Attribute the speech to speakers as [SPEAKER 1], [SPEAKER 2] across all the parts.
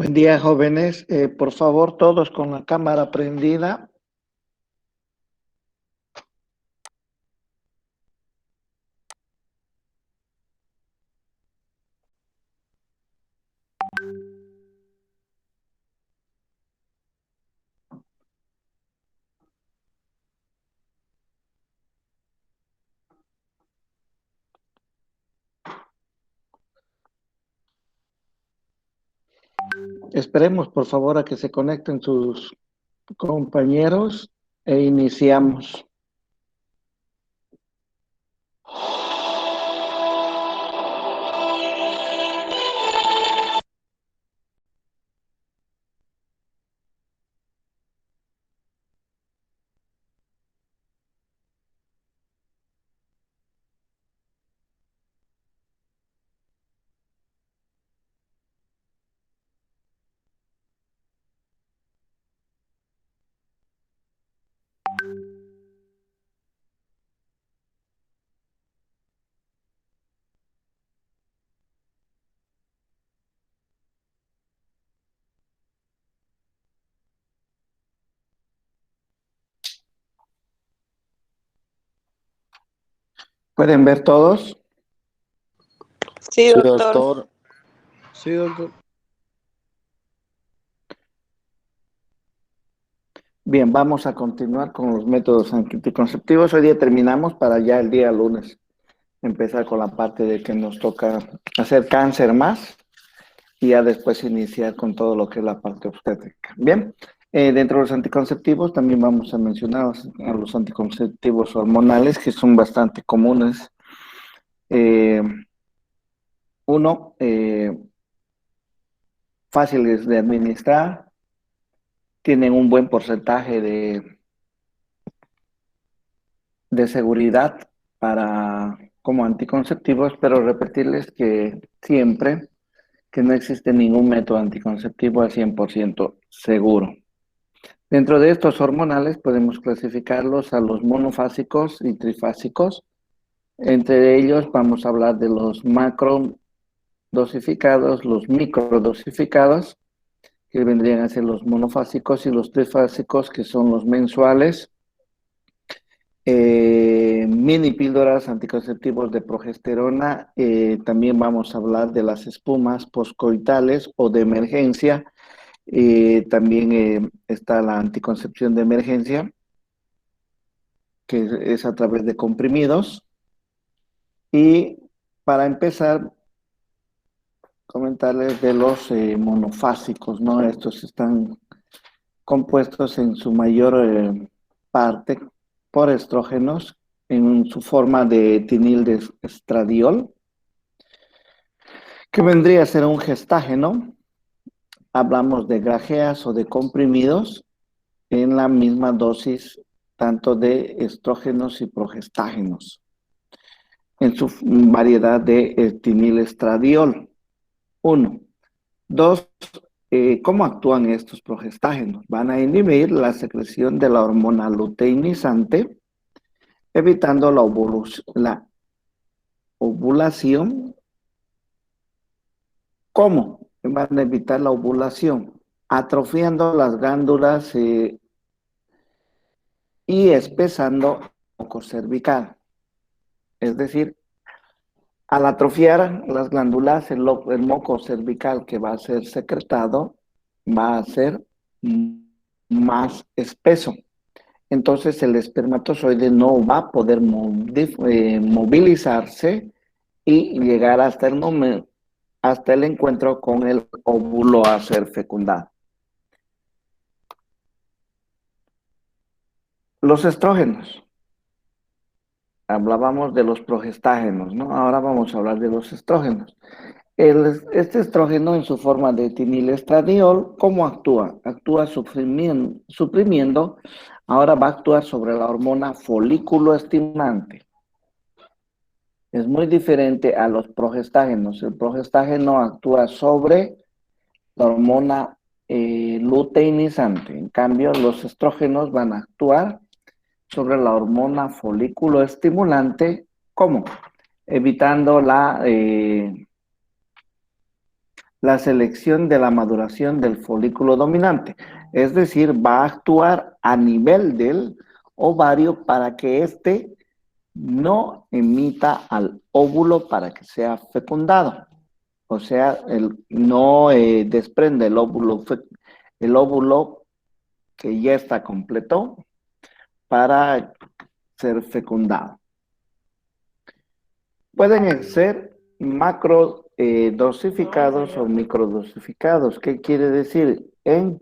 [SPEAKER 1] Buen día, jóvenes. Por favor, todos con la cámara prendida. Esperemos, por favor, a que se conecten sus compañeros e iniciamos. ¿Pueden ver todos?
[SPEAKER 2] Sí,
[SPEAKER 3] Sí,
[SPEAKER 2] doctor.
[SPEAKER 3] doctor.
[SPEAKER 1] Sí, doctor. Bien, vamos a continuar con los métodos anticonceptivos. Hoy día terminamos para ya el día lunes empezar con la parte de que nos toca hacer cáncer más y ya después iniciar con todo lo que es la parte obstétrica. Bien, dentro de los anticonceptivos también vamos a mencionar a los anticonceptivos hormonales que son bastante comunes. Eh, uno, fáciles de administrar, tienen un buen porcentaje de seguridad para como anticonceptivos, pero repetirles que siempre que no existe ningún método anticonceptivo al 100% seguro. Dentro de estos hormonales podemos clasificarlos a los monofásicos y trifásicos. Entre ellos vamos a hablar de los macrodosificados, los microdosificados, que vendrían a ser los monofásicos, y los trifásicos, que son los mensuales. Mini píldoras anticonceptivos de progesterona. También vamos a hablar de las espumas poscoitales o de emergencia. También está la anticoncepción de emergencia, que es a través de comprimidos. Y para empezar, comentarles de los monofásicos, ¿no? Estos están compuestos en su mayor parte por estrógenos en su forma de etinil de estradiol, que vendría a ser un gestágeno. Hablamos de grajeas o de comprimidos en la misma dosis, tanto de estrógenos y progestágenos, en su variedad de etinil-estradiol. Uno. Dos, ¿cómo actúan estos progestágenos? Van a inhibir la secreción de la hormona luteinizante, evitando la ovulación. ¿Cómo? Van a evitar la ovulación, atrofiando las glándulas y espesando el moco cervical. Es decir, al atrofiar las glándulas, el moco cervical que va a ser secretado va a ser más espeso. Entonces el espermatozoide no va a poder movilizarse y llegar hasta el momento, hasta el encuentro con el óvulo a ser fecundado. Los estrógenos. Hablábamos de los progestágenos, ¿no? Ahora vamos a hablar de los estrógenos. Este estrógeno en su forma de etinil-estradiol, ¿cómo actúa? Actúa suprimiendo, ahora va a actuar sobre la hormona folículo estimulante. Es muy diferente a los progestágenos. El progestágeno actúa sobre la hormona luteinizante. En cambio, los estrógenos van a actuar sobre la hormona folículo estimulante. ¿Cómo? Evitando la la selección de la maduración del folículo dominante. Es decir, va a actuar a nivel del ovario para que éste no emita al óvulo para que sea fecundado. O sea, no desprende el óvulo que ya está completo para ser fecundado. Pueden ser macro dosificados o microdosificados. ¿Qué quiere decir? En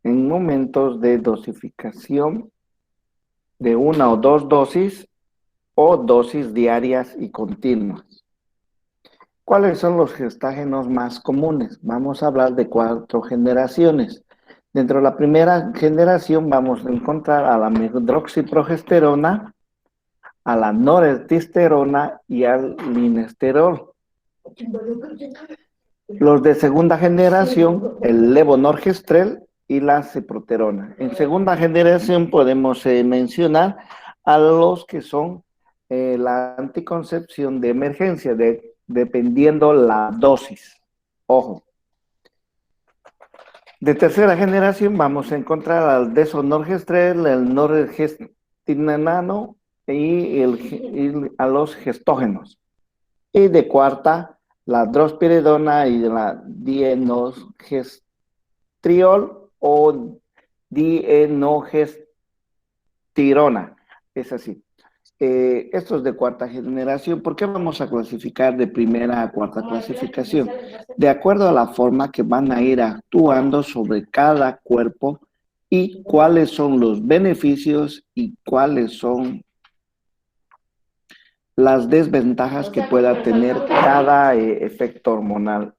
[SPEAKER 1] momentos de dosificación de una o dos dosis o dosis diarias y continuas. ¿Cuáles son los gestágenos más comunes? Vamos a hablar de 4 generaciones. Dentro de la primera generación vamos a encontrar a la medroxiprogesterona, a la noreltesterona y al linesterol. Los de segunda generación, el levonorgestrel y la ciproterona. En segunda generación podemos mencionar a los que son la anticoncepción de emergencia, dependiendo la dosis. Ojo. De tercera generación vamos a encontrar al desonorgestrel, el norgestinano y a los gestógenos. Y de cuarta, la drospiridona y la dienogestriol o dienogestirona. Es así. Esto es de cuarta generación. ¿Por qué vamos a clasificar de primera a cuarta clasificación? De acuerdo a la forma que van a ir actuando sobre cada cuerpo y cuáles son los beneficios y cuáles son las desventajas que pueda tener cada efecto hormonal.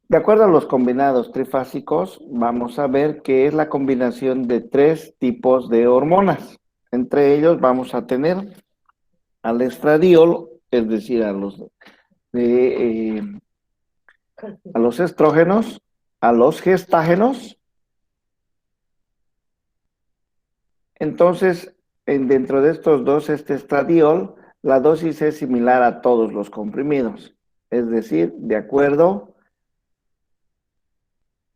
[SPEAKER 1] De acuerdo a los combinados trifásicos, vamos a ver que es la combinación de 3 tipos de hormonas. Entre ellos vamos a tener al estradiol, es decir, a los estrógenos, a los gestágenos. Entonces, dentro de estos dos, este estradiol, la dosis es similar a todos los comprimidos. Es decir, de acuerdo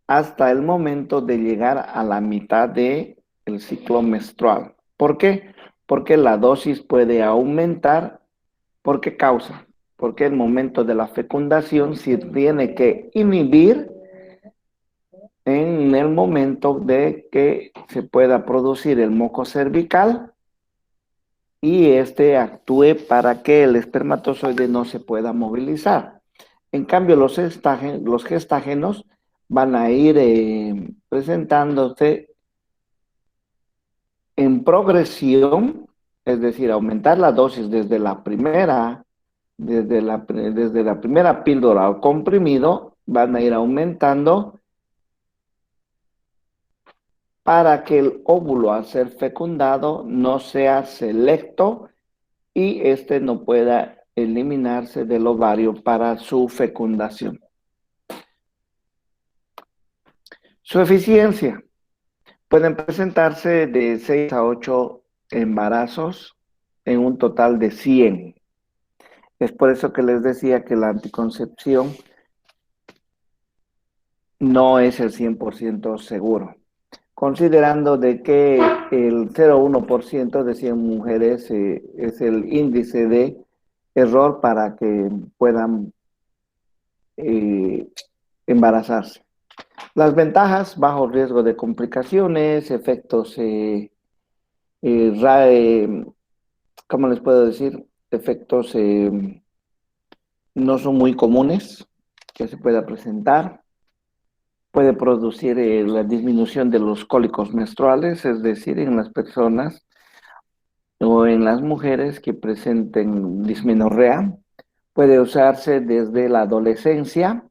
[SPEAKER 1] hasta el momento de llegar a la mitad del ciclo menstrual. ¿Por qué? Porque la dosis puede aumentar. ¿Por qué causa? Porque el momento de la fecundación se tiene que inhibir en el momento de que se pueda producir el moco cervical y este actúe para que el espermatozoide no se pueda movilizar. En cambio, los gestágenos van a ir presentándose en progresión, es decir, aumentar la dosis desde la primera píldora o comprimido, van a ir aumentando para que el óvulo al ser fecundado no sea selecto y este no pueda eliminarse del ovario para su fecundación. Su eficiencia. Pueden presentarse de 6 a 8 embarazos en un total de 100. Es por eso que les decía que la anticoncepción no es el 100% seguro. Considerando de que el 0,1% de 100 mujeres es el índice de error para que puedan embarazarse. Las ventajas: bajo riesgo de complicaciones, efectos, ¿cómo les puedo decir? Efectos no son muy comunes que se pueda presentar. Puede producir la disminución de los cólicos menstruales, es decir, en las personas o en las mujeres que presenten dismenorrea. Puede usarse desde la adolescencia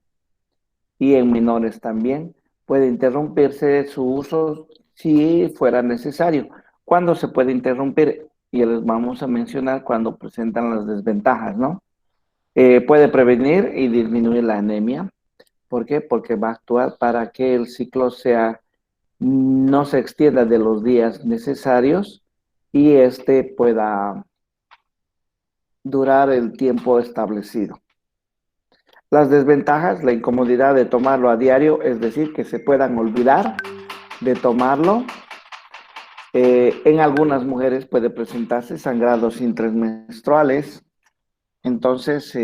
[SPEAKER 1] y en menores también. Puede interrumpirse su uso si fuera necesario. ¿Cuándo se puede interrumpir? Y les vamos a mencionar cuando presentan las desventajas, ¿no? Puede prevenir y disminuir la anemia. ¿Por qué? Porque va a actuar para que el ciclo no se extienda de los días necesarios y este pueda durar el tiempo establecido. Las desventajas, la incomodidad de tomarlo a diario, es decir, que se puedan olvidar de tomarlo. En algunas mujeres puede presentarse sangrados intramenstruales. Entonces,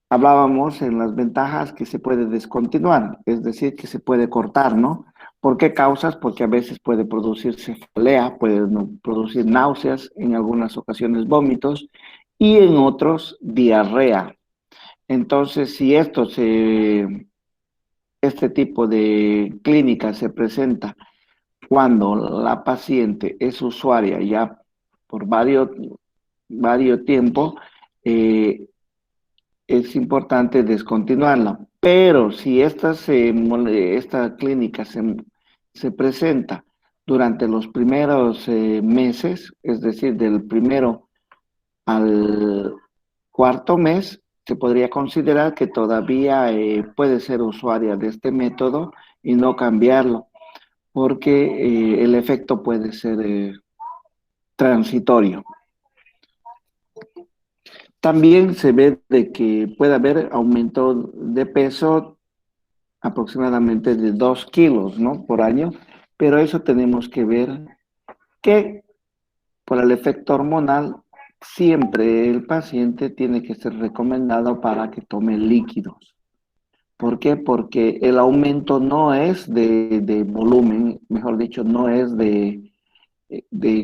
[SPEAKER 1] hablábamos en las ventajas que se puede descontinuar, es decir, que se puede cortar, ¿no? ¿Por qué causas? Porque a veces puede producir cefalea, puede producir náuseas, en algunas ocasiones vómitos y en otros diarrea. Entonces, si este tipo de clínica se presenta cuando la paciente es usuaria ya por varios tiempo, eh, es importante descontinuarla. Pero si esta clínica se presenta durante los primeros meses, es decir, del primero al cuarto mes, se podría considerar que todavía puede ser usuaria de este método y no cambiarlo, porque el efecto puede ser transitorio. También se ve de que puede haber aumento de peso aproximadamente de 2 kilos, ¿no? Por año, pero eso tenemos que ver que por el efecto hormonal, siempre el paciente tiene que ser recomendado para que tome líquidos. ¿Por qué? Porque el aumento no es de volumen, mejor dicho, no es de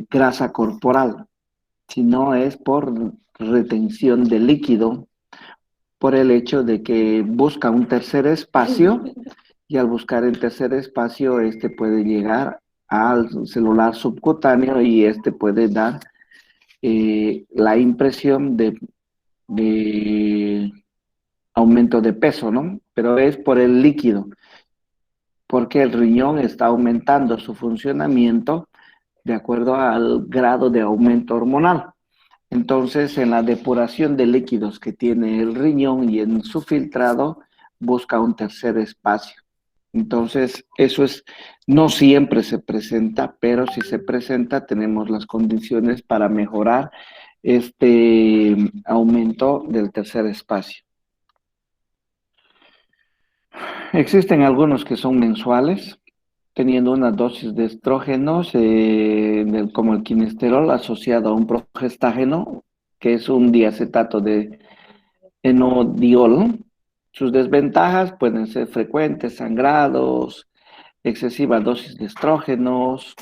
[SPEAKER 1] grasa corporal, sino es por retención de líquido, por el hecho de que busca un tercer espacio y al buscar el tercer espacio, este puede llegar al celular subcutáneo y este puede dar la impresión de aumento de peso, ¿no? Pero es por el líquido, porque el riñón está aumentando su funcionamiento de acuerdo al grado de aumento hormonal. Entonces, en la depuración de líquidos que tiene el riñón y en su filtrado, busca un tercer espacio. Entonces, no siempre se presenta, pero si se presenta, tenemos las condiciones para mejorar este aumento del tercer espacio. Existen algunos que son mensuales, teniendo una dosis de estrógenos, como el quinesterol, asociado a un progestágeno, que es un diacetato de enodiol. Sus desventajas pueden ser frecuentes sangrados, excesiva dosis de estrógenos,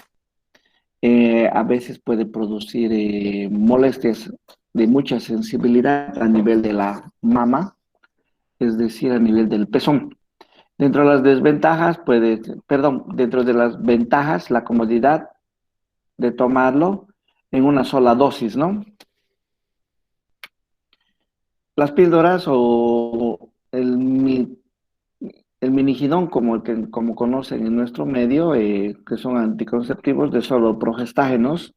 [SPEAKER 1] a veces puede producir molestias de mucha sensibilidad a nivel de la mama, es decir, a nivel del pezón. Dentro de las desventajas, dentro de las ventajas, la comodidad de tomarlo en una sola dosis, ¿no? Las píldoras o el minigidón, como conocen en nuestro medio, que son anticonceptivos de solo progestágenos.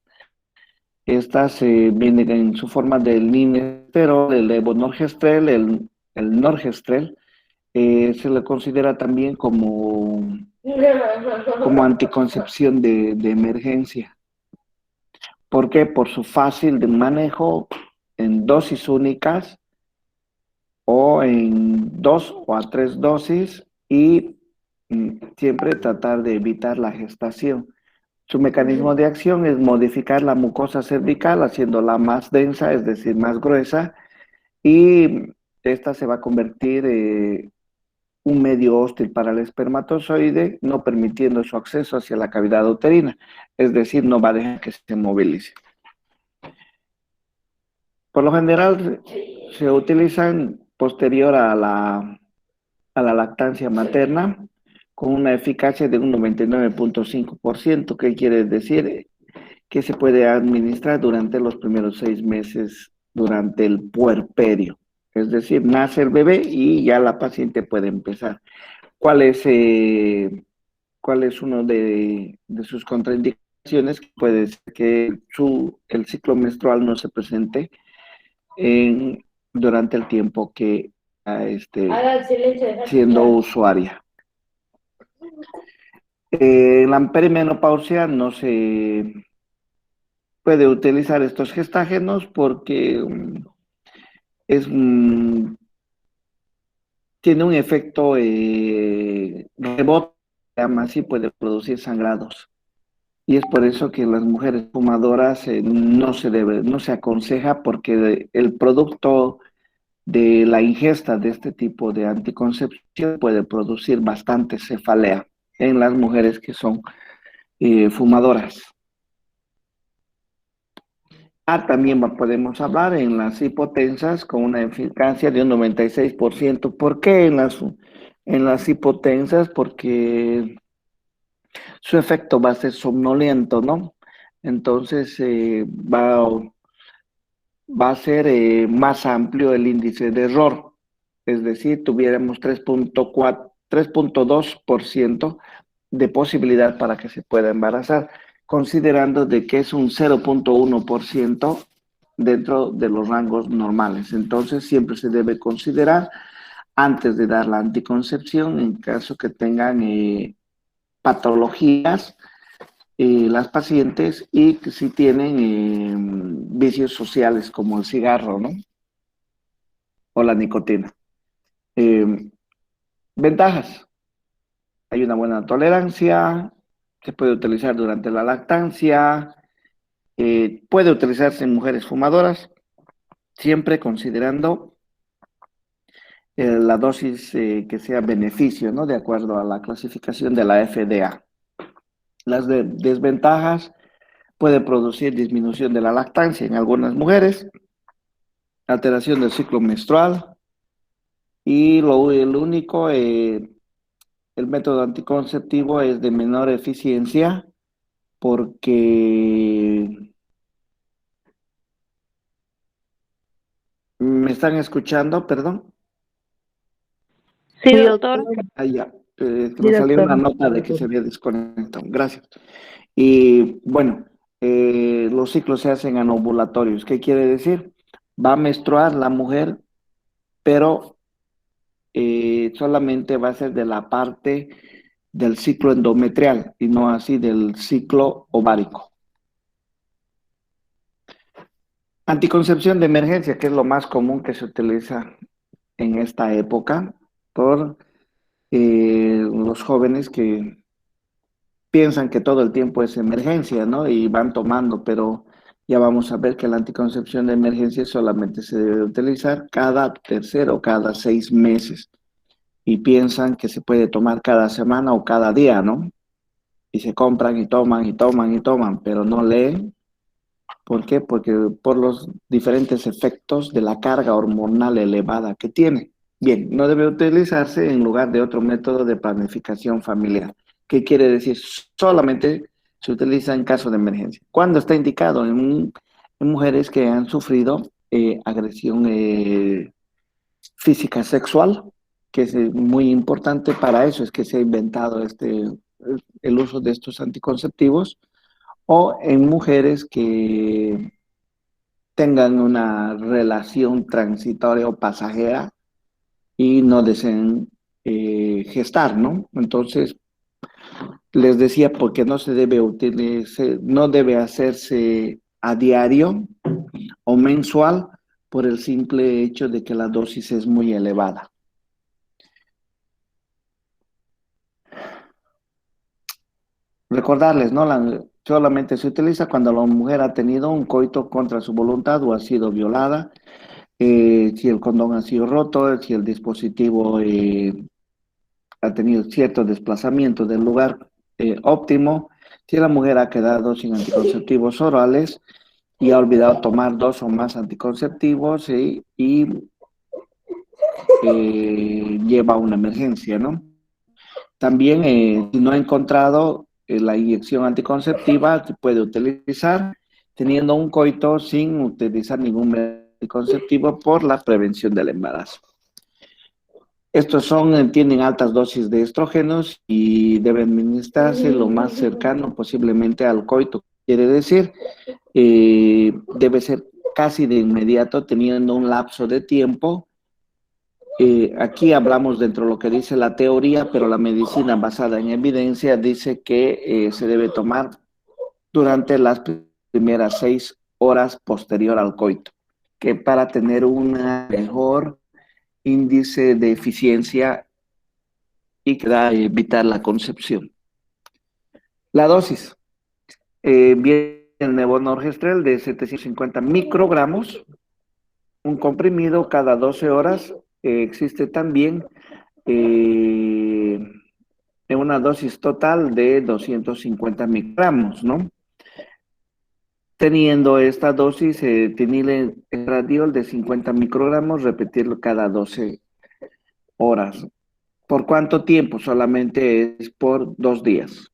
[SPEAKER 1] Estas vienen en su forma del ninesterol, el levonorgestrel, el norgestrel. Se le considera también como anticoncepción de emergencia. ¿Por qué? Por su fácil de manejo en dosis únicas o en 2 o a 3 dosis y siempre tratar de evitar la gestación. Su mecanismo de acción es modificar la mucosa cervical haciéndola más densa, es decir, más gruesa, y esta se va a convertir un medio hostil para el espermatozoide, no permitiendo su acceso hacia la cavidad uterina, es decir, no va a dejar que se movilice. Por lo general se utilizan posterior a la lactancia materna con una eficacia de un 99.5%. ¿Qué quiere decir? Que se puede administrar durante los primeros 6 meses durante el puerperio. Es decir, nace el bebé y ya la paciente puede empezar. ¿Cuál es uno de sus contraindicaciones? Puede ser que el ciclo menstrual no se presente durante el tiempo que esté siendo usuaria. En la perimenopausia no se puede utilizar estos gestágenos porque es tiene un efecto rebote, además sí puede producir sangrados. Y es por eso que las mujeres fumadoras no se aconseja porque el producto de la ingesta de este tipo de anticoncepción puede producir bastante cefalea en las mujeres que son fumadoras. También podemos hablar en las hipotensas con una eficacia de un 96%. ¿Por qué en las hipotensas? Porque su efecto va a ser somnoliento, ¿no? Entonces va a ser más amplio el índice de error. Es decir, tuviéramos 3.2% de posibilidad para que se pueda embarazar, considerando de que es un 0.1% dentro de los rangos normales. Entonces, siempre se debe considerar antes de dar la anticoncepción en caso que tengan patologías las pacientes y que si tienen vicios sociales como el cigarro, ¿no? O la nicotina. Ventajas. Hay una buena tolerancia, se puede utilizar durante la lactancia, puede utilizarse en mujeres fumadoras, siempre considerando la dosis que sea beneficio, ¿no? De acuerdo a la clasificación de la FDA. Las desventajas puede producir disminución de la lactancia en algunas mujeres, alteración del ciclo menstrual y el único, el método anticonceptivo es de menor eficiencia porque me están escuchando, perdón.
[SPEAKER 2] Sí, doctor.
[SPEAKER 1] Ya, que
[SPEAKER 2] Sí,
[SPEAKER 1] me salió
[SPEAKER 2] doctor.
[SPEAKER 1] una nota de que se había desconectado. Gracias. Y bueno, los ciclos se hacen anovulatorios. ¿Qué quiere decir? Va a menstruar la mujer, pero solamente va a ser de la parte del ciclo endometrial y no así del ciclo ovárico. Anticoncepción de emergencia, que es lo más común que se utiliza en esta época por los jóvenes que piensan que todo el tiempo es emergencia, ¿no? Y van tomando, pero ya vamos a ver que la anticoncepción de emergencia solamente se debe utilizar cada tercero o cada 6 meses. Y piensan que se puede tomar cada semana o cada día, ¿no? Y se compran y toman y toman y toman, pero no leen. ¿Por qué? Porque por los diferentes efectos de la carga hormonal elevada que tiene. Bien, no debe utilizarse en lugar de otro método de planificación familiar. ¿Qué quiere decir? Solamente se utiliza en caso de emergencia. ¿Cuándo está indicado? En mujeres que han sufrido agresión física sexual, que es muy importante para eso, es que se ha inventado el uso de estos anticonceptivos, o en mujeres que tengan una relación transitoria o pasajera y no deseen gestar, ¿no? Entonces, les decía porque no se debe utilizar, no debe hacerse a diario o mensual por el simple hecho de que la dosis es muy elevada. Recordarles, ¿no? Solamente se utiliza cuando la mujer ha tenido un coito contra su voluntad o ha sido violada, si el condón ha sido roto, si el dispositivo ha tenido cierto desplazamiento del lugar óptimo, si la mujer ha quedado sin anticonceptivos orales y ha olvidado tomar 2 o más anticonceptivos y lleva a una emergencia, ¿no? También, si no ha encontrado la inyección anticonceptiva, se puede utilizar teniendo un coito sin utilizar ningún anticonceptivo por la prevención del embarazo. Estos tienen altas dosis de estrógenos y deben administrarse lo más cercano posiblemente al coito. Quiere decir, debe ser casi de inmediato teniendo un lapso de tiempo. Aquí hablamos dentro de lo que dice la teoría, pero la medicina basada en evidencia dice que se debe tomar durante las primeras 6 horas posterior al coito, que para tener una mejor índice de eficiencia y que da a evitar la concepción. La dosis. Viene el levonorgestrel de 750 microgramos, un comprimido cada 12 horas. Existe también en una dosis total de 250 microgramos, ¿no? Teniendo esta dosis, estradiol de 50 microgramos, repetirlo cada 12 horas. ¿Por cuánto tiempo? Solamente es por 2 días.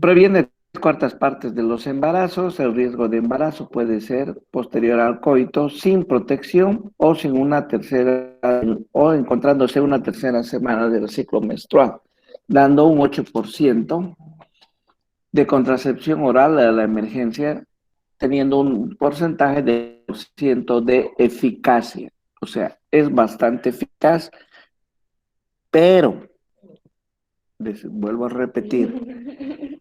[SPEAKER 1] Previene 3/4 de los embarazos. El riesgo de embarazo puede ser posterior al coito, sin protección o sin una tercera, o encontrándose una tercera semana del ciclo menstrual, dando un 8% de contracepción oral a la emergencia, teniendo un porcentaje de % de eficacia. O sea, es bastante eficaz, pero, vuelvo a repetir,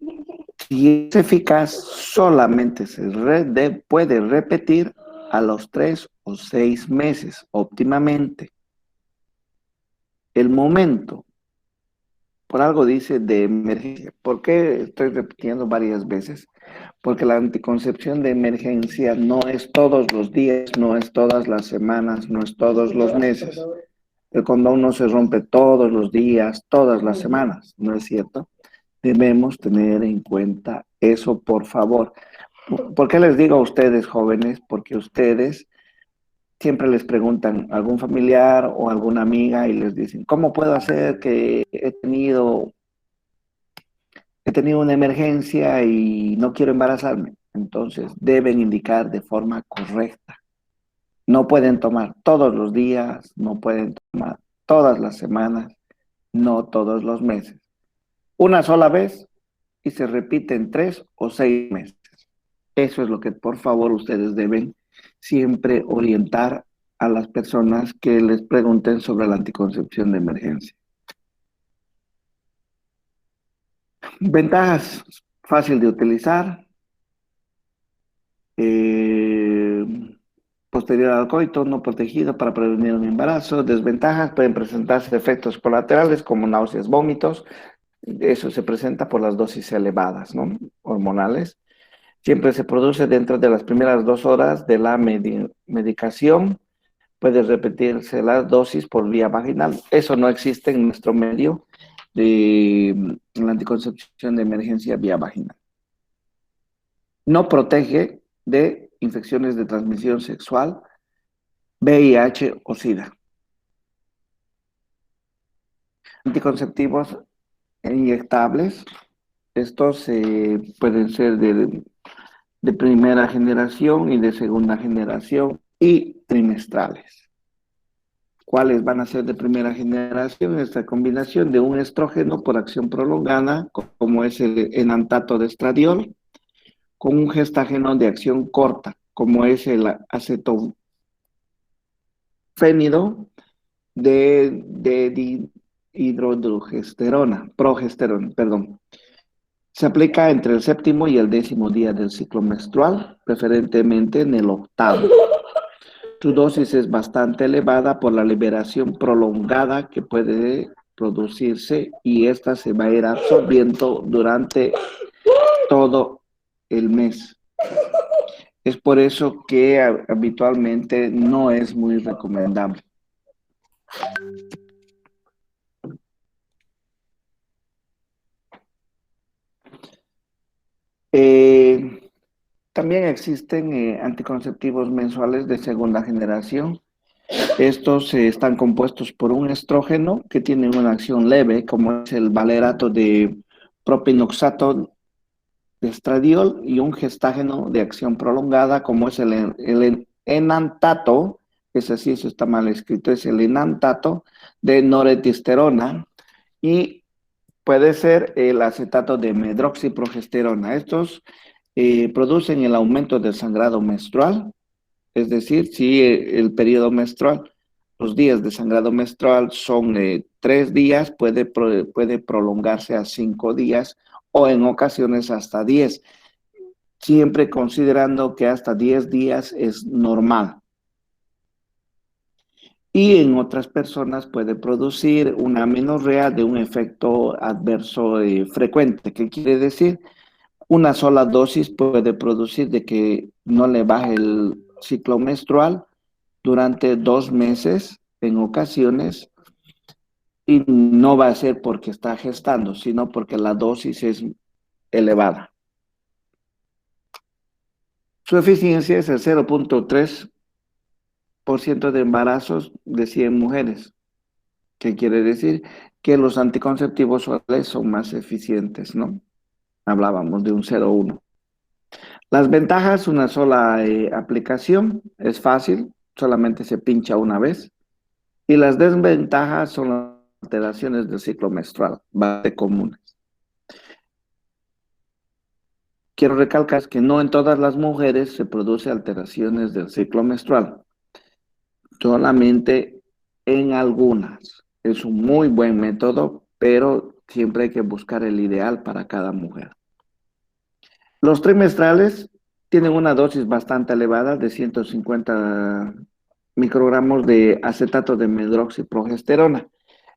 [SPEAKER 1] si es eficaz, solamente puede repetir a los 3 o 6 meses, óptimamente. El momento, por algo dice de emergencia. ¿Por qué estoy repitiendo varias veces? Porque la anticoncepción de emergencia no es todos los días, no es todas las semanas, no es todos los meses. El condón no se rompe todos los días, todas las semanas, ¿no es cierto? Debemos tener en cuenta eso, por favor. ¿Por qué les digo a ustedes, jóvenes? Porque ustedes siempre les preguntan a algún familiar o alguna amiga y les dicen, ¿cómo puedo hacer que he tenido una emergencia y no quiero embarazarme? Entonces, deben indicar de forma correcta. No pueden tomar todos los días, no pueden tomar todas las semanas, no todos los meses. Una sola vez y se repite en 3 o 6 meses. Eso es lo que, por favor, ustedes deben siempre orientar a las personas que les pregunten sobre la anticoncepción de emergencia. Ventajas: fácil de utilizar, posterior al coito, no protegido para prevenir un embarazo. Desventajas: pueden presentarse efectos colaterales como náuseas, vómitos. Eso se presenta por las dosis elevadas, ¿no? Hormonales. Siempre se produce dentro de las primeras 2 horas de la medicación. Puede repetirse la dosis por vía vaginal. Eso no existe en nuestro medio de la anticoncepción de emergencia vía vaginal. No protege de infecciones de transmisión sexual, VIH o SIDA. Anticonceptivos inyectables. Estos pueden ser de primera generación y de segunda generación y trimestrales. ¿Cuáles van a ser de primera generación? Esta combinación de un estrógeno por acción prolongada, como es el enantato de estradiol, con un gestágeno de acción corta, como es el acetofénido de progesterona, perdón. Se aplica entre el 7º y el 10º día del ciclo menstrual, preferentemente en el 8º. Su dosis es bastante elevada por la liberación prolongada que puede producirse y esta se va a ir absorbiendo durante todo el mes. Es por eso que habitualmente no es muy recomendable. También existen anticonceptivos mensuales de segunda generación. Estos están compuestos por un estrógeno que tiene una acción leve, como es el valerato de propinoxato de estradiol, y un gestágeno de acción prolongada, como es el enantato, eso está mal escrito, es el enantato de noretisterona, y puede ser el acetato de medroxiprogesterona. Estos producen el aumento del sangrado menstrual, es decir, si el periodo menstrual, los días de sangrado menstrual son 3 días, puede prolongarse a 5 días o en ocasiones hasta 10, siempre considerando que hasta 10 días es normal. y en otras personas puede producir una amenorrea de un efecto adverso frecuente. ¿Qué quiere decir? Una sola dosis puede producir de que no le baje el ciclo menstrual durante 2 meses en ocasiones, y no va a ser porque está gestando, sino porque la dosis es elevada. Su eficiencia es el 0,3% de embarazos de 100 mujeres. ¿Qué quiere decir? Que los anticonceptivos orales son más eficientes, ¿no? Hablábamos de un 0,1. Las ventajas: una sola aplicación, es fácil, solamente se pincha una vez. Y las desventajas son las alteraciones del ciclo menstrual, bastante comunes. Quiero recalcar que no en todas las mujeres se producen alteraciones del ciclo menstrual, solamente en algunas. Es un muy buen método, pero siempre hay que buscar el ideal para cada mujer. Los trimestrales tienen una dosis bastante elevada de 150 microgramos de acetato de medroxiprogesterona.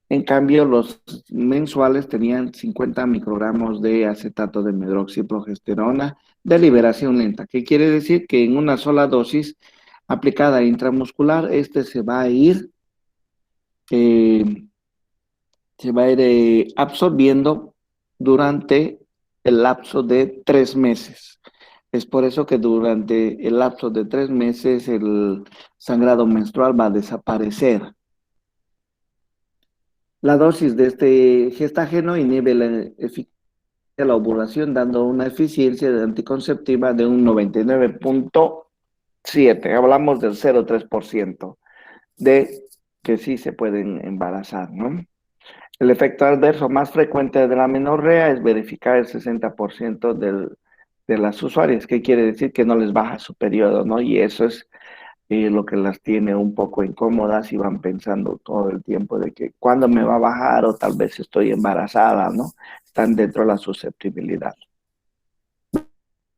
[SPEAKER 1] En cambio, los mensuales tenían 50 microgramos de acetato de medroxiprogesterona de liberación lenta. ¿Qué quiere decir? Que en una sola dosis aplicada intramuscular, este eh, se va a ir absorbiendo durante el lapso de 3 meses. Es por eso que durante el lapso de 3 meses el sangrado menstrual va a desaparecer. La dosis de este gestágeno inhibe la eficacia de la ovulación, dando una eficiencia de anticonceptiva de un 99,7. Hablamos del 0,3% de que sí se pueden embarazar, ¿no? El efecto adverso más frecuente de la menorrea es verificar el 60% de las usuarias. ¿Qué quiere decir? Que no les baja su periodo, ¿no? Y eso es lo que las tiene un poco incómodas y van pensando todo el tiempo de que cuándo me va a bajar o tal vez estoy embarazada, ¿no? Están dentro de la susceptibilidad.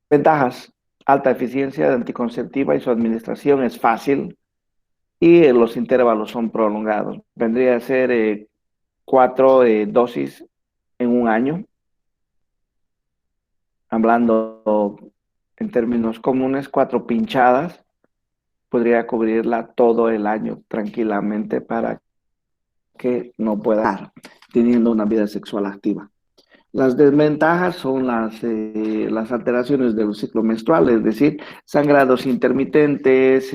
[SPEAKER 1] Ventajas: alta eficiencia de anticonceptiva y su administración es fácil, y los intervalos son prolongados. Vendría a ser 4 dosis en un año, hablando en términos comunes, 4 pinchadas podría cubrirla todo el año tranquilamente para que no pueda estar teniendo una vida sexual activa. Las desventajas son las alteraciones del ciclo menstrual, es decir, sangrados intermitentes,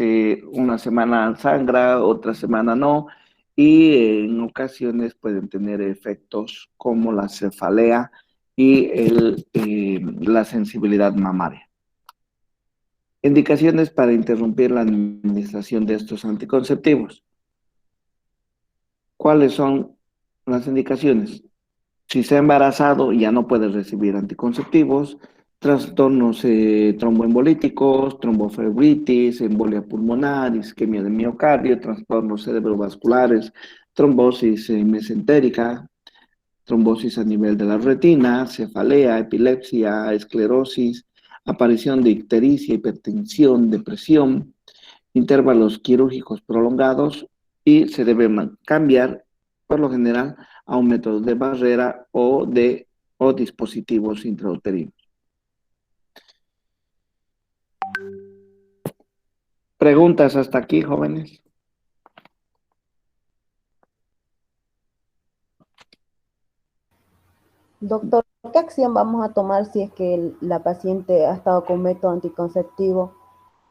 [SPEAKER 1] una semana sangra, otra semana no, y en ocasiones pueden tener efectos como la cefalea y la sensibilidad mamaria. Indicaciones para interrumpir la administración de estos anticonceptivos. ¿Cuáles son las indicaciones? Si se ha embarazado, ya no puede recibir anticonceptivos. Trastornos tromboembolíticos, tromboflebitis, embolia pulmonar, isquemia de miocardio, trastornos cerebrovasculares, trombosis mesentérica, trombosis a nivel de la retina, cefalea, epilepsia, esclerosis, aparición de ictericia, hipertensión, depresión, intervalos quirúrgicos prolongados, y se debe cambiar, por lo general, a un método de barrera o dispositivos intrauterinos. ¿Preguntas hasta aquí, jóvenes?
[SPEAKER 3] Doctor, ¿qué acción vamos a tomar si es que la paciente ha estado con método anticonceptivo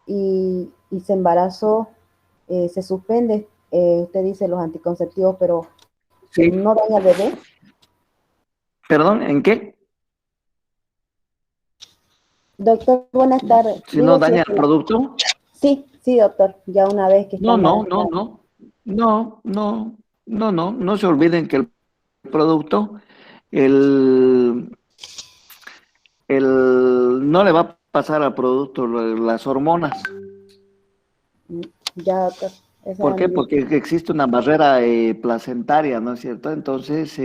[SPEAKER 3] y se embarazó? Se suspende, usted dice, los anticonceptivos, pero
[SPEAKER 1] Sí.
[SPEAKER 3] ¿no daña al bebé?
[SPEAKER 1] ¿Perdón? ¿En qué?
[SPEAKER 3] Doctor, buenas tardes.
[SPEAKER 1] ¿Si no daña el producto?
[SPEAKER 3] Sí, doctor, ya una vez que está embarazada.
[SPEAKER 1] No se olviden que el producto, no le va a pasar al producto las hormonas.
[SPEAKER 3] Ya, doctor.
[SPEAKER 1] ¿Por qué? Porque existe una barrera placentaria, ¿no es cierto? Entonces,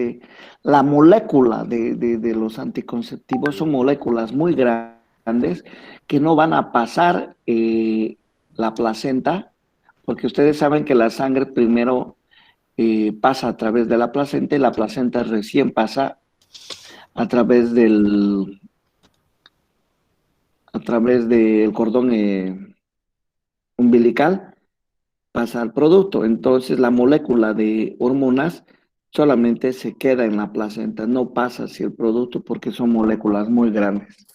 [SPEAKER 1] la molécula de los anticonceptivos son moléculas muy grandes que no van a pasar la placenta porque ustedes saben que la sangre primero pasa a través de la placenta y la placenta recién pasa a través del cordón umbilical, pasa al producto. Entonces la molécula de hormonas solamente se queda en la placenta, no pasa hacia el producto porque son moléculas muy grandes.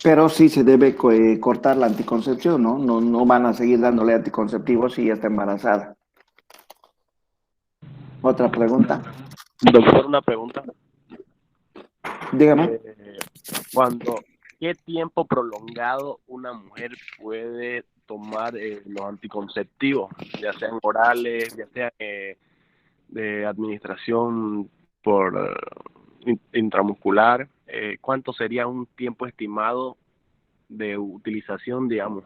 [SPEAKER 1] Pero sí se debe cortar la anticoncepción, ¿no? No van a seguir dándole anticonceptivos si ya está embarazada. ¿Otra pregunta?
[SPEAKER 4] Doctor, una pregunta.
[SPEAKER 1] Dígame.
[SPEAKER 4] ¿Qué tiempo prolongado una mujer puede tomar los anticonceptivos, ya sean orales, ya sean de administración por intramuscular? ¿Cuánto sería un tiempo estimado de utilización, digamos?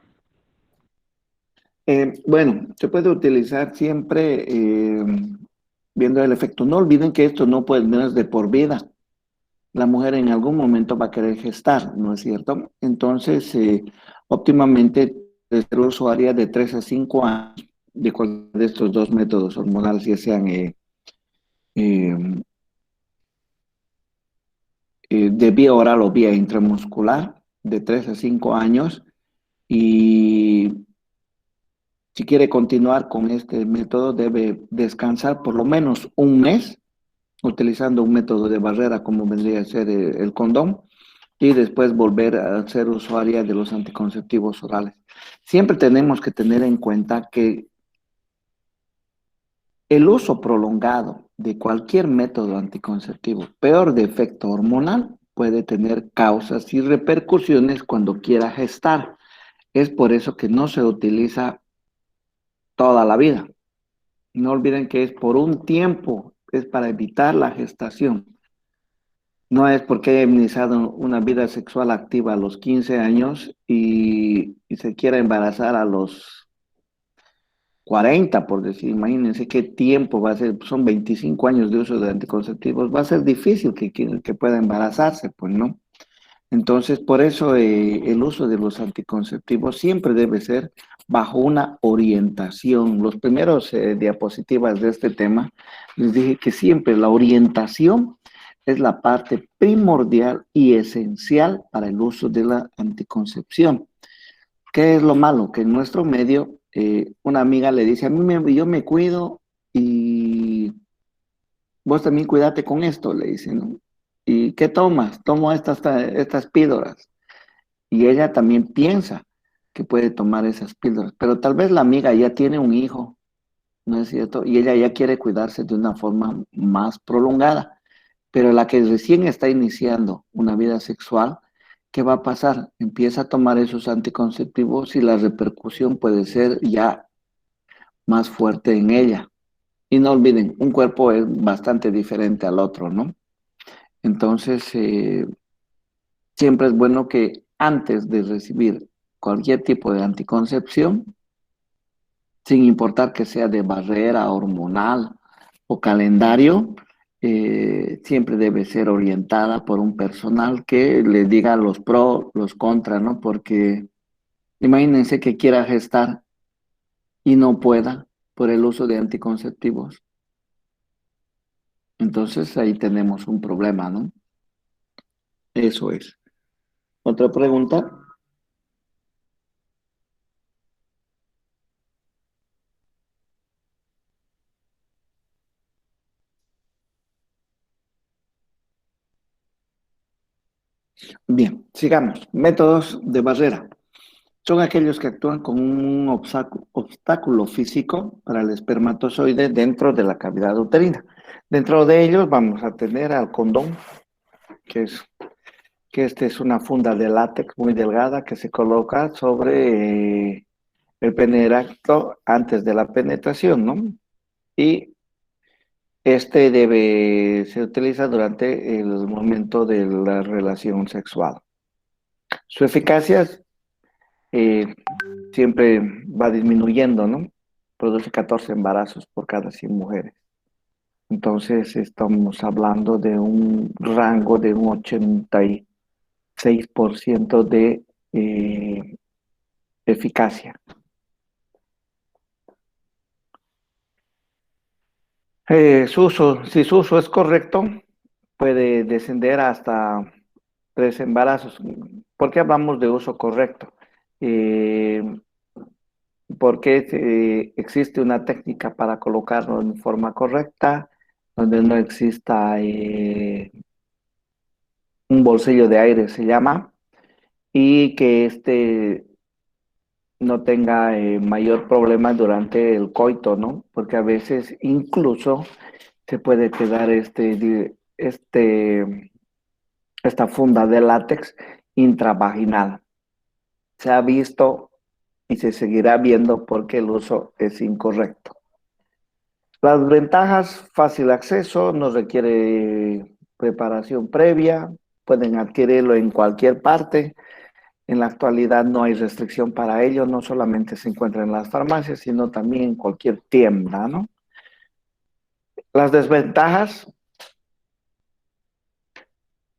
[SPEAKER 1] Bueno, se puede utilizar siempre viendo el efecto. No olviden que esto no puede menos de por vida. La mujer en algún momento va a querer gestar, ¿no es cierto? Entonces, óptimamente, debe ser usuaria de 3 a 5 años de cualquiera de estos dos métodos hormonales, ya sean eh, de vía oral o vía intramuscular, de 3 a 5 años. Y si quiere continuar con este método, debe descansar por lo menos un mes, utilizando un método de barrera como vendría a ser el condón, y después volver a ser usuaria de los anticonceptivos orales. Siempre tenemos que tener en cuenta que el uso prolongado de cualquier método anticonceptivo, peor de efecto hormonal, puede tener causas y repercusiones cuando quiera gestar. Es por eso que no se utiliza toda la vida. No olviden que es por un tiempo, es para evitar la gestación. No es porque haya iniciado una vida sexual activa a los 15 años y se quiera embarazar a los 40, por decir. Imagínense qué tiempo va a ser. Son 25 años de uso de anticonceptivos. Va a ser difícil que pueda embarazarse, pues, ¿no? Entonces, por eso el uso de los anticonceptivos siempre debe ser bajo una orientación. Los primeros diapositivas de este tema, les dije que siempre la orientación es la parte primordial y esencial para el uso de la anticoncepción. ¿Qué es lo malo? Que en nuestro medio, una amiga le dice, yo me cuido y vos también cuídate con esto, le dice, ¿no? ¿Y qué tomas? Tomo estas píldoras. Y ella también piensa que puede tomar esas píldoras, pero tal vez la amiga ya tiene un hijo, ¿no es cierto? Y ella ya quiere cuidarse de una forma más prolongada, pero la que recién está iniciando una vida sexual, ¿qué va a pasar? Empieza a tomar esos anticonceptivos y la repercusión puede ser ya más fuerte en ella. Y no olviden, un cuerpo es bastante diferente al otro, ¿no? Entonces, siempre es bueno que antes de recibir cualquier tipo de anticoncepción, sin importar que sea de barrera hormonal o calendario, siempre debe ser orientada por un personal que le diga los pros, los contras, ¿no? Porque imagínense que quiera gestar y no pueda por el uso de anticonceptivos. Entonces ahí tenemos un problema, ¿no? Eso es. ¿Otra pregunta? Bien, sigamos. Métodos de barrera. Son aquellos que actúan como un obstáculo físico para el espermatozoide dentro de la cavidad uterina. Dentro de ellos vamos a tener al condón, que este es una funda de látex muy delgada que se coloca sobre el pene erecto antes de la penetración, ¿no? Y se utiliza durante el momento de la relación sexual. Su eficacia eh, siempre va disminuyendo, ¿no? Produce 14 embarazos por cada 100 mujeres. Entonces estamos hablando de un rango de un 86% de eficacia. Si su uso es correcto, puede descender hasta 3 embarazos. ¿Por qué hablamos de uso correcto? Eh, Porque existe una técnica para colocarlo en forma correcta, donde no exista un bolsillo de aire, se llama, y que no tenga mayor problema durante el coito, ¿no? Porque a veces incluso se puede quedar esta funda de látex intravaginal. Se ha visto y se seguirá viendo porque el uso es incorrecto. Las ventajas: fácil acceso, no requiere preparación previa, pueden adquirirlo en cualquier parte. En la actualidad no hay restricción para ello, no solamente se encuentra en las farmacias, sino también en cualquier tienda, ¿no? Las desventajas: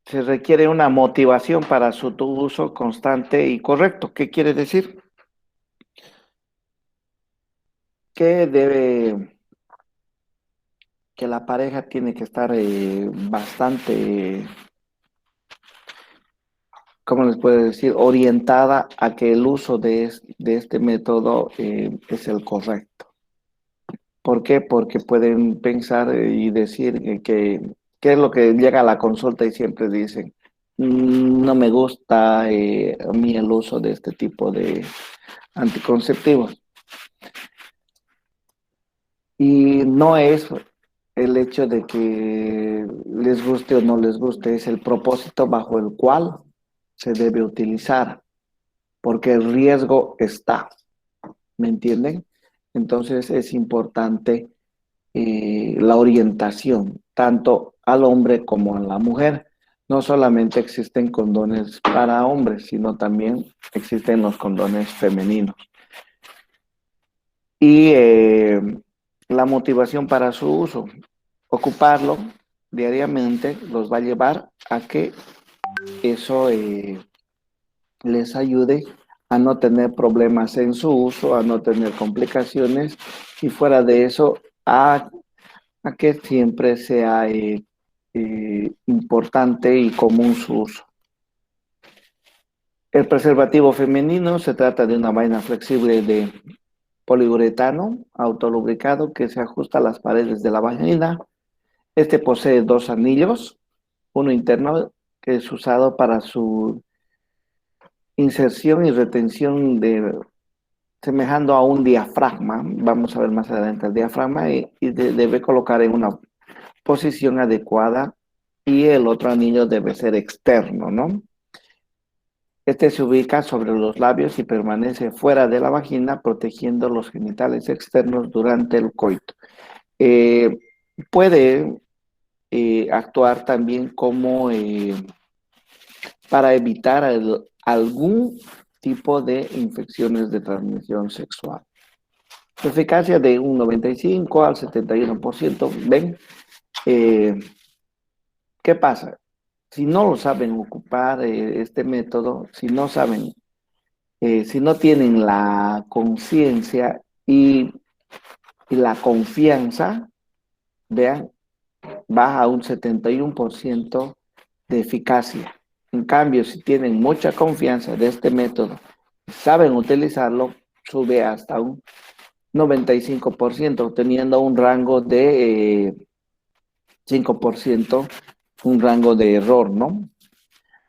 [SPEAKER 1] se requiere una motivación para su uso constante y correcto. ¿Qué quiere decir? Que la pareja tiene que estar bastante, ¿cómo les puedo decir?, orientada a que el uso de este método es el correcto. ¿Por qué? Porque pueden pensar y decir ¿qué es lo que llega a la consulta y siempre dicen? No me gusta a mí el uso de este tipo de anticonceptivos. Y no es el hecho de que les guste o no les guste, es el propósito bajo el cual se debe utilizar, porque el riesgo está, ¿me entienden? Entonces es importante la orientación, tanto al hombre como a la mujer. No solamente existen condones para hombres, sino también existen los condones femeninos. Y la motivación para su uso, ocuparlo diariamente, los va a llevar a que eso les ayude a no tener problemas en su uso, a no tener complicaciones y fuera de eso, a que siempre sea importante y común su uso. El preservativo femenino se trata de una vaina flexible de poliuretano autolubricado que se ajusta a las paredes de la vagina. Este posee 2 anillos, uno interno que es usado para su inserción y retención semejando a un diafragma. Vamos a ver más adelante el diafragma y debe colocar en una posición adecuada y el otro anillo debe ser externo, ¿no? Este se ubica sobre los labios y permanece fuera de la vagina, protegiendo los genitales externos durante el coito. Puede actuar también como para evitar algún tipo de infecciones de transmisión sexual. Eficacia de un 95 al 71%. ¿Ven? ¿Qué pasa? Si no lo saben ocupar este método, si no saben, si no tienen la conciencia y la confianza, vean, baja a un 71% de eficacia. En cambio, si tienen mucha confianza de este método, saben utilizarlo, sube hasta un 95%, teniendo un rango de 5%, un rango de error, ¿no?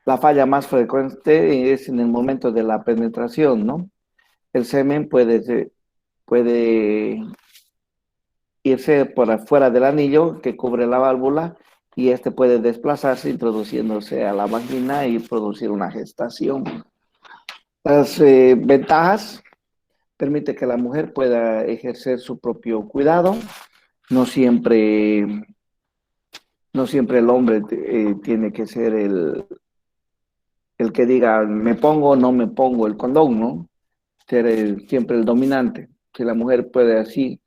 [SPEAKER 1] La falla más frecuente es en el momento de la penetración, ¿no? El semen puede irse por afuera del anillo que cubre la válvula y este puede desplazarse introduciéndose a la vagina y producir una gestación. Las ventajas: permite que la mujer pueda ejercer su propio cuidado. No siempre el hombre tiene que ser el que diga me pongo o no me pongo el condón, ¿no? Ser siempre el dominante. Si la mujer puede así,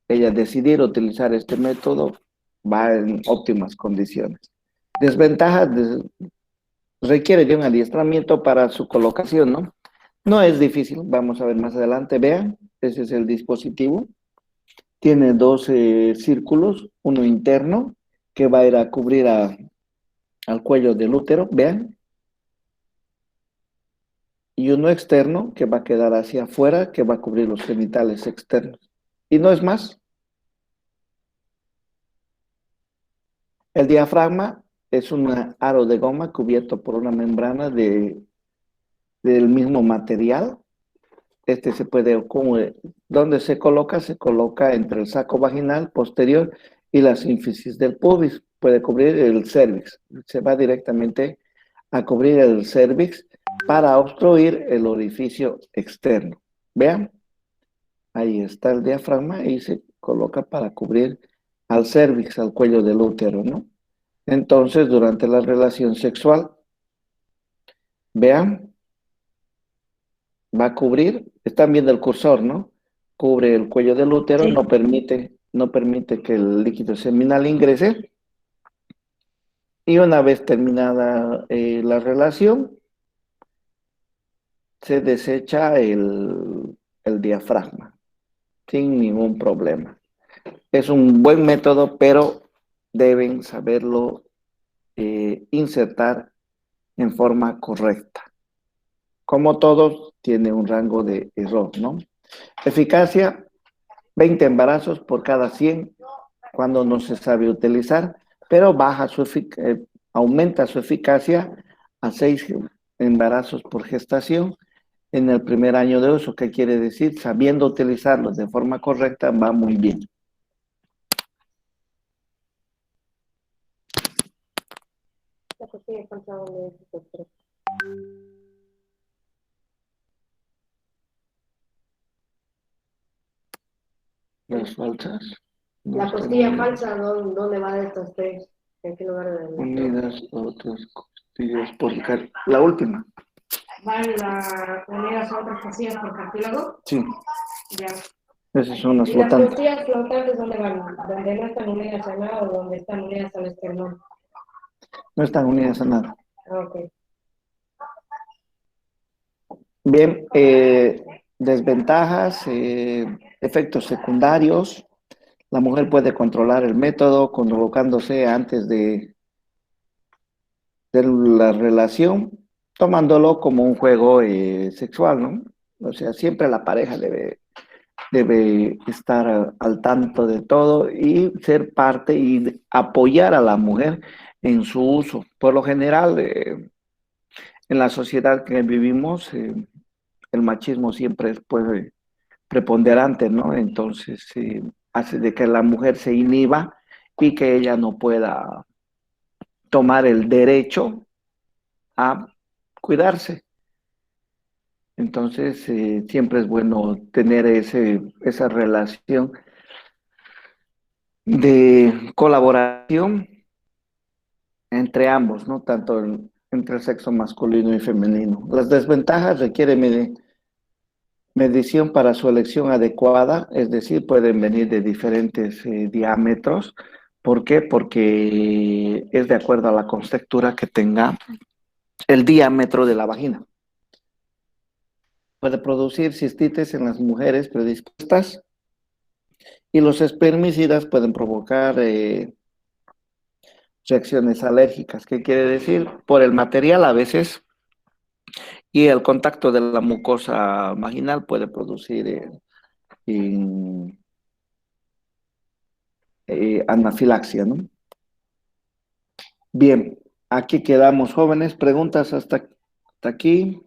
[SPEAKER 1] ella decidir utilizar este método, va en óptimas condiciones. Desventajas: requiere de un adiestramiento para su colocación, ¿no? No es difícil, vamos a ver más adelante, vean, ese es el dispositivo. Tiene dos círculos, uno interno que va a ir a cubrir al cuello del útero, vean, y uno externo que va a quedar hacia afuera, que va a cubrir los genitales externos. Y no es más. El diafragma es un aro de goma cubierto por una membrana del mismo material. Este se puede, ¿dónde se coloca? Se coloca entre el saco vaginal posterior y la sínfisis del pubis. Puede cubrir el cérvix. Se va directamente a cubrir el cérvix para obstruir el orificio externo. Vean, ahí está el diafragma y se coloca para cubrir al cérvix, al cuello del útero, ¿no? Entonces, durante la relación sexual, vean, va a cubrir, están viendo el cursor, ¿no? Cubre el cuello del útero,
[SPEAKER 2] Sí.
[SPEAKER 1] no permite que el líquido seminal ingrese. Y una vez terminada la relación, se desecha el diafragma sin ningún problema. Es un buen método, pero deben saberlo insertar en forma correcta. Como todos, tiene un rango de error, ¿no? Eficacia, 20 embarazos por cada 100 cuando no se sabe utilizar, pero aumenta su eficacia a 6 embarazos por gestación en el primer año de uso. ¿Qué quiere decir? Sabiendo utilizarlos de forma correcta, va muy bien. Las falsas.
[SPEAKER 5] La costilla falsa, ¿dónde va de estos tres? ¿En qué lugar de
[SPEAKER 1] unidas otras costillas por la última.
[SPEAKER 5] ¿Van unidas a otras costillas por cartílago?
[SPEAKER 1] Sí.
[SPEAKER 5] Ya.
[SPEAKER 1] Esas son las
[SPEAKER 5] ¿Y las
[SPEAKER 1] flotantes.
[SPEAKER 5] costillas flotantes dónde van? ¿Donde no están unidas a nada o donde están unidas al esternón?
[SPEAKER 1] No están unidas a nada.
[SPEAKER 5] Ok.
[SPEAKER 1] Bien, desventajas, efectos secundarios. La mujer puede controlar el método colocándose antes de la relación, tomándolo como un juego sexual, ¿no? O sea, siempre la pareja debe estar al tanto de todo y ser parte y apoyar a la mujer en su uso. Por lo general, en la sociedad que vivimos, el machismo siempre es pues, preponderante, ¿no? Entonces, hace de que la mujer se inhiba y que ella no pueda tomar el derecho a cuidarse. Entonces, siempre es bueno tener esa relación de colaboración entre ambos, ¿no? Tanto entre el sexo masculino y femenino. Las desventajas requieren medición para su elección adecuada, es decir, pueden venir de diferentes diámetros. ¿Por qué? Porque es de acuerdo a la contextura que tenga el diámetro de la vagina. Puede producir cistitis en las mujeres predispuestas y los espermicidas pueden provocar reacciones alérgicas. ¿Qué quiere decir? Por el material a veces y el contacto de la mucosa vaginal puede producir anafilaxia, ¿no? Bien, aquí quedamos, jóvenes. Preguntas hasta aquí.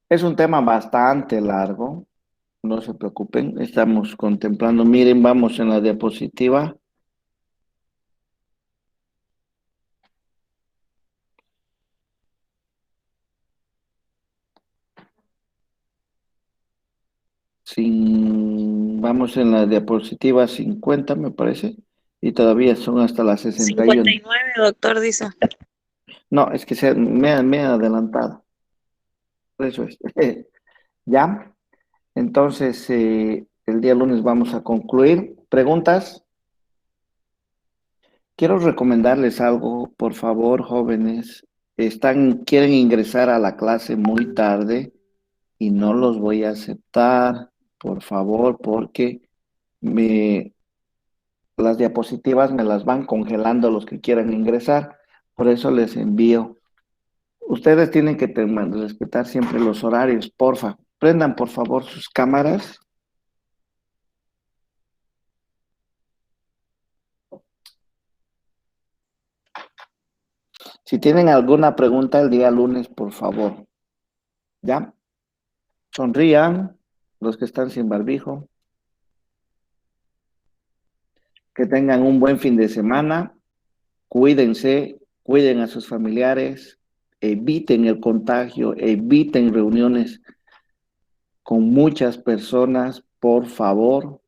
[SPEAKER 1] Es un tema bastante largo, no se preocupen, estamos contemplando. Miren, vamos en la diapositiva. Vamos en la diapositiva 50, me parece, y todavía son hasta las 61.
[SPEAKER 2] 59, doctor, dice.
[SPEAKER 1] No, es que me he adelantado. Eso es. ¿Ya? Entonces, el día lunes vamos a concluir. ¿Preguntas? Quiero recomendarles algo, por favor, jóvenes. Quieren ingresar a la clase muy tarde y no los voy a aceptar, por favor, porque las diapositivas me las van congelando los que quieran ingresar, por eso les envío. Ustedes tienen que respetar siempre los horarios, porfa. Prendan por favor sus cámaras. Si tienen alguna pregunta el día lunes, por favor. ¿Ya? Sonrían los que están sin barbijo. Que tengan un buen fin de semana. Cuídense, cuiden a sus familiares, eviten el contagio, eviten reuniones con muchas personas, por favor.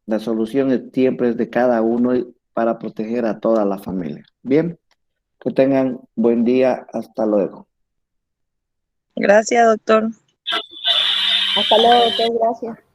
[SPEAKER 1] La solución siempre es de cada uno para proteger a toda la familia. Bien, que tengan buen día. Hasta luego.
[SPEAKER 2] Gracias, doctor.
[SPEAKER 3] Hasta luego, doctor, gracias.